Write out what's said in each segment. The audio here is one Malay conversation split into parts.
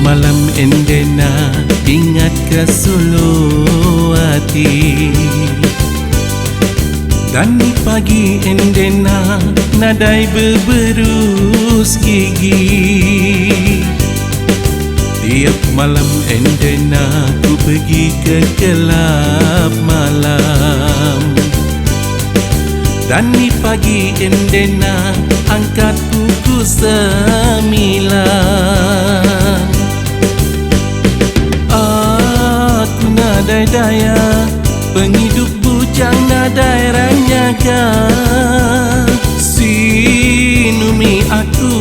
malam endena ingat ke sulu hati. Dan di pagi endena nadai berberus gigi. Tiap malam endena ku pergi ke gelap malam. Dan di pagi endena angkat buku sembilan. Aku nadai daya penghidup bujang nadai ranyaga. Sinumi aku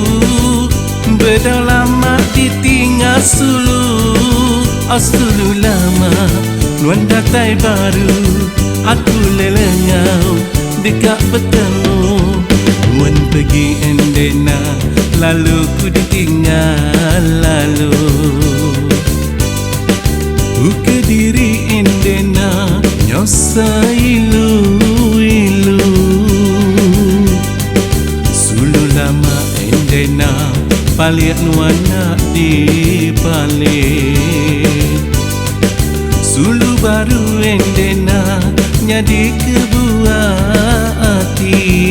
berdalama ditinggal sulu. Sulu lama nuan datai baru. Aku lelengau dekat bertemu. Nuan pergi endena lalu ku ditinggal lalu. Ku ke diri endena nyosa ilu-ilu. Sulu lama endena paliak nuana di palik. Sulu baru endena nyadi kebuah hati.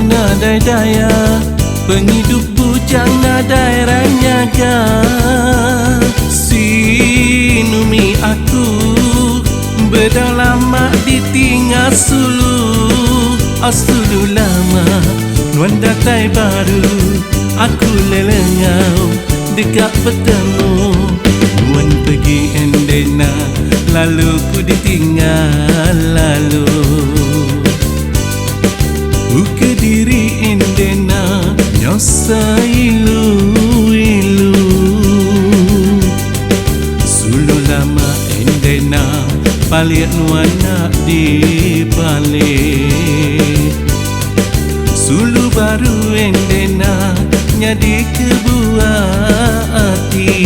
Nadai daya penghidup bujang nadai ranyaga. Sinumi aku berdalama ditinggal sulu. Sulu lama nuan datai baru. Aku lelengau dekat bertemu. Nuan pergi endena lalu ku ditinggal lalu. Ku ke diri endena nyosa ilu-ilu. Sulu lama endena paliak nuana di palik. Sulu baru endena nyadi kebuah hati.